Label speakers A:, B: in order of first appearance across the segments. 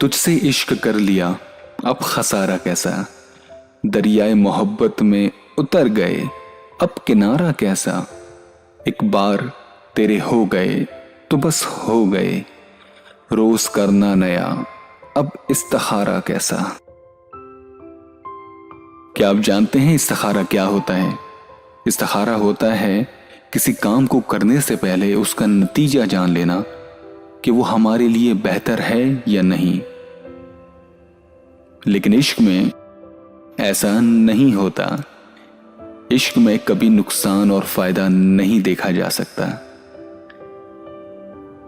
A: तुझसे इश्क कर लिया अब खसारा कैसा, दरियाए मोहब्बत में उतर गए अब किनारा कैसा। एक बार तेरे हो गए तो बस हो गए, रोज करना नया अब इस्तिखारा कैसा। क्या आप जानते हैं इस्तिखारा क्या होता है? इस्तिखारा होता है किसी काम को करने से पहले उसका नतीजा जान लेना कि वो हमारे लिए बेहतर है या नहीं। लेकिन इश्क में ऐसा नहीं होता। इश्क में कभी नुकसान और फायदा नहीं देखा जा सकता।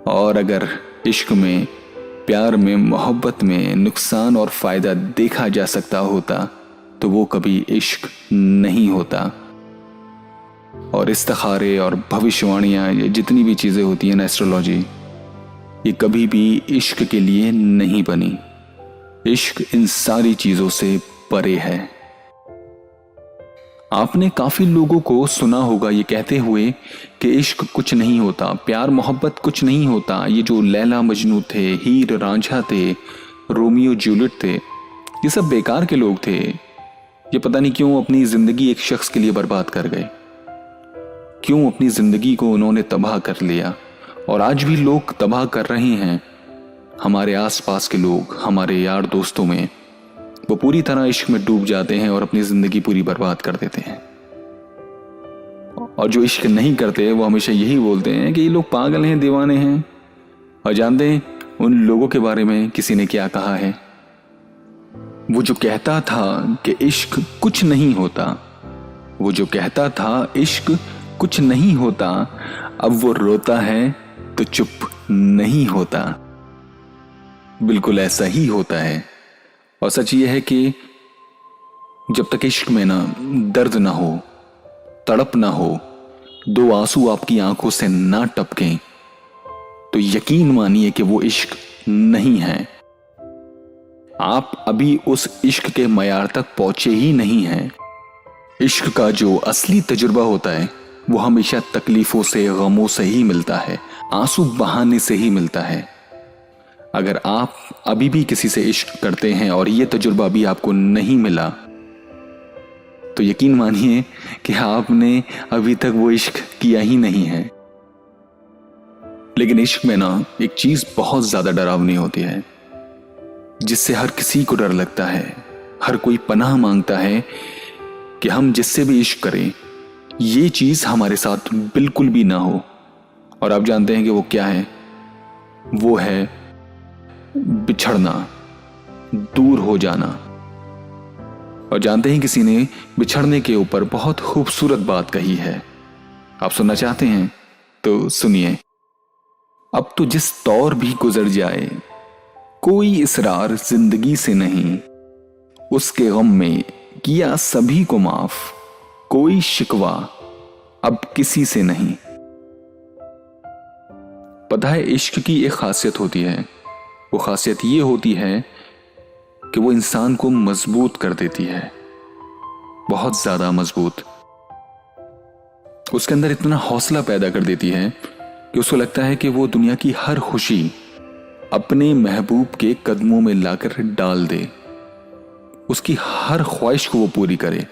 A: और अगर इश्क में, प्यार में, मोहब्बत में नुकसान और फायदा देखा जा सकता होता तो वो कभी इश्क नहीं होता। और इस्तिखारे और भविष्यवाणियां, ये जितनी भी चीजें होती हैं ना, एस्ट्रोलॉजी, ये कभी भी इश्क के लिए नहीं बनी। इश्क इन सारी चीजों से परे है। आपने काफी लोगों को सुना होगा ये कहते हुए कि इश्क कुछ नहीं होता, प्यार मोहब्बत कुछ नहीं होता। ये जो लैला मजनू थे, हीर रांझा थे, रोमियो जूलियट थे, ये सब बेकार के लोग थे। ये पता नहीं क्यों अपनी जिंदगी एक शख्स के लिए बर्बाद कर गए, क्यों अपनी जिंदगी को उन्होंने तबाह कर लिया। और आज भी लोग तबाह कर रहे हैं। हमारे आसपास के लोग, हमारे यार दोस्तों में, वो पूरी तरह इश्क में डूब जाते हैं और अपनी जिंदगी पूरी बर्बाद कर देते हैं। और जो इश्क नहीं करते वो हमेशा यही बोलते हैं कि ये लोग पागल हैं, दीवाने हैं। और जानते हैं उन लोगों के बारे में किसी ने क्या कहा है? वो जो कहता था कि इश्क कुछ नहीं होता, वो जो कहता था इश्क कुछ नहीं होता, अब वो रोता है तो चुप नहीं होता। बिल्कुल ऐसा ही होता है। और सच ये है कि जब तक इश्क में ना दर्द ना हो, तड़प ना हो, दो आंसू आपकी आंखों से ना टपकें, तो यकीन मानिए कि वो इश्क नहीं है। आप अभी उस इश्क के मयार तक पहुंचे ही नहीं हैं। इश्क का जो असली तजुर्बा होता है वो हमेशा तकलीफों से, गमों से ही मिलता है, आंसू बहाने से ही मिलता है। अगर आप अभी भी किसी से इश्क करते हैं और ये तजुर्बा भी आपको नहीं मिला, तो यकीन मानिए कि आपने अभी तक वो इश्क किया ही नहीं है। लेकिन इश्क में ना एक चीज बहुत ज्यादा डरावनी होती है, जिससे हर किसी को डर लगता है, हर कोई पनाह मांगता है कि हम जिससे भी इश्क करें ये चीज हमारे साथ बिल्कुल भी ना हो। और आप जानते हैं कि वो क्या है? वो है बिछड़ना, दूर हो जाना। और जानते हैं किसी ने बिछड़ने के ऊपर बहुत खूबसूरत बात कही है। आप सुनना चाहते हैं तो सुनिए। अब तो जिस दौर भी गुजर जाए, कोई इसरार जिंदगी से नहीं, उसके गम में किया सभी को माफ, कोई शिकवा अब किसी से नहीं। पता है इश्क की एक खासियत होती है, वो खासियत ये होती है कि वो इंसान को मजबूत कर देती है, बहुत ज्यादा मजबूत। उसके अंदर इतना हौसला पैदा कर देती है कि उसको लगता है कि वो दुनिया की हर खुशी अपने महबूब के कदमों में लाकर डाल दे, उसकी हर ख्वाहिश को वो पूरी करे।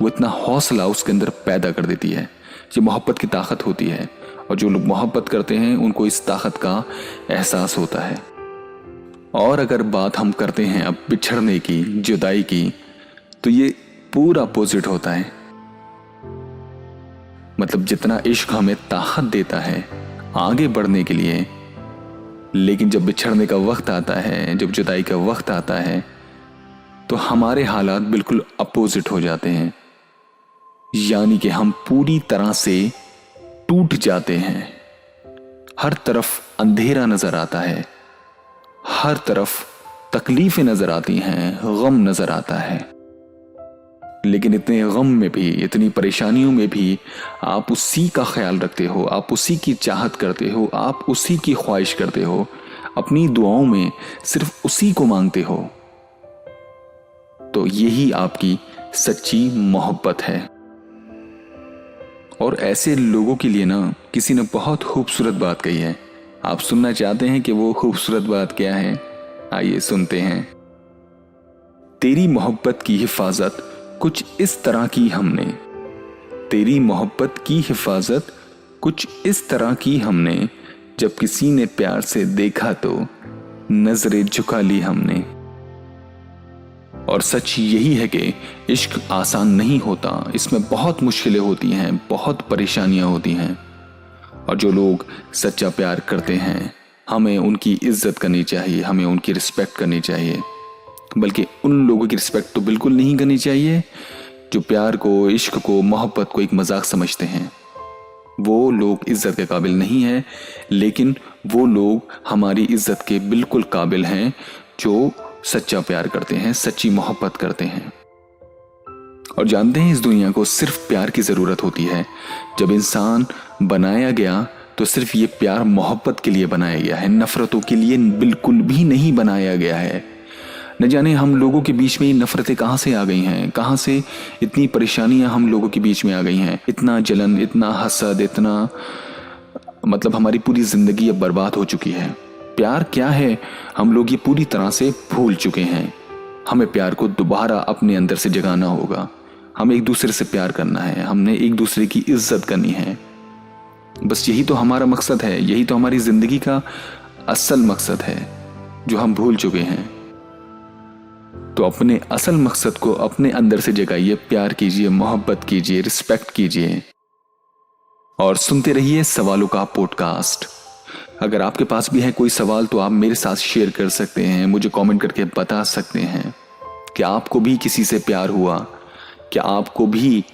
A: वो इतना हौसला उसके अंदर पैदा कर देती है। ये मोहब्बत की ताकत होती है। और जो लोग मोहब्बत करते हैं उनको इस ताकत का एहसास होता है। और अगर बात हम करते हैं अब बिछड़ने की, जुदाई की, तो ये पूरा अपोजिट होता है। मतलब जितना इश्क हमें ताकत देता है आगे बढ़ने के लिए, लेकिन जब बिछड़ने का वक्त आता है, जब जुदाई का वक्त आता है, तो हमारे हालात बिल्कुल अपोजिट हो जाते हैं। यानी कि हम पूरी तरह से टूट जाते हैं। हर तरफ अंधेरा नजर आता है, हर तरफ तकलीफें नजर आती हैं, गम नजर आता है। लेकिन इतने गम में भी, इतनी परेशानियों में भी आप उसी का ख्याल रखते हो, आप उसी की चाहत करते हो, आप उसी की ख्वाहिश करते हो, अपनी दुआओं में सिर्फ उसी को मांगते हो। तो यही आपकी सच्ची मोहब्बत है। और ऐसे लोगों के लिए ना किसी ने बहुत खूबसूरत बात कही है। आप सुनना चाहते हैं कि वो खूबसूरत बात क्या है? आइए सुनते हैं। तेरी मोहब्बत की हिफाजत कुछ इस तरह की हमने, तेरी मोहब्बत की हिफाजत कुछ इस तरह की हमने, जब किसी ने प्यार से देखा तो नजरें झुका ली हमने। और सच यही है कि इश्क आसान नहीं होता, इसमें बहुत मुश्किलें होती हैं, बहुत परेशानियां होती हैं। और जो लोग सच्चा प्यार करते हैं हमें उनकी इज्जत करनी चाहिए, हमें उनकी रिस्पेक्ट करनी चाहिए। बल्कि उन लोगों की रिस्पेक्ट तो बिल्कुल नहीं करनी चाहिए जो प्यार को, इश्क को, मोहब्बत को एक मजाक समझते हैं। वो लोग इज्जत के काबिल नहीं हैं, लेकिन वो लोग हमारी इज्जत के बिल्कुल काबिल हैं जो सच्चा प्यार करते हैं, सच्ची मोहब्बत करते हैं। और जानते हैं इस दुनिया को सिर्फ प्यार की जरूरत होती है। जब इंसान बनाया गया तो सिर्फ ये प्यार मोहब्बत के लिए बनाया गया है, नफरतों के लिए बिल्कुल भी नहीं बनाया गया है। न जाने हम लोगों के बीच में ये नफरतें कहां से आ गई हैं, कहां से इतनी परेशानियां हम लोगों के बीच में आ गई हैं, इतना जलन, इतना हसद, इतना मतलब हमारी पूरी जिंदगी अब बर्बाद हो चुकी है। प्यार क्या है हम लोग ये पूरी तरह से भूल चुके हैं। हमें प्यार को दोबारा अपने अंदर से जगाना होगा। हमें एक दूसरे से प्यार करना है, हमने एक दूसरे की इज्जत करनी है। बस यही तो हमारा मकसद है, यही तो हमारी जिंदगी का असल मकसद है जो हम भूल चुके हैं। तो अपने असल मकसद को अपने अंदर से जगाइए, प्यार कीजिए, मोहब्बत कीजिए, रिस्पेक्ट कीजिए और सुनते रहिए सवालों का पॉडकास्ट। अगर आपके पास भी है कोई सवाल तो आप मेरे साथ शेयर कर सकते हैं, मुझे कमेंट करके बता सकते हैं कि आपको भी किसी से प्यार हुआ, क्या आपको भी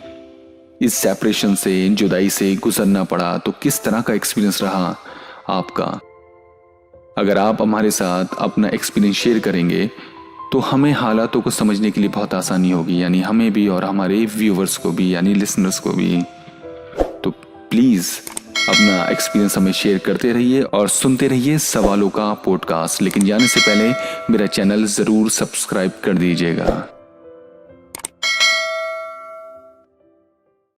A: इस सेपरेशन से, इन जुदाई से गुजरना पड़ा, तो किस तरह का एक्सपीरियंस रहा आपका। अगर आप हमारे साथ अपना एक्सपीरियंस शेयर करेंगे तो हमें हालातों को समझने के लिए बहुत आसानी होगी, यानी हमें भी और हमारे व्यूवर्स को भी, यानी लिसनर्स को भी। तो प्लीज़ अपना एक्सपीरियंस हमें शेयर करते रहिए और सुनते रहिए सवालों का पॉडकास्ट। लेकिन जाने से पहले मेरा चैनल ज़रूर सब्सक्राइब कर दीजिएगा।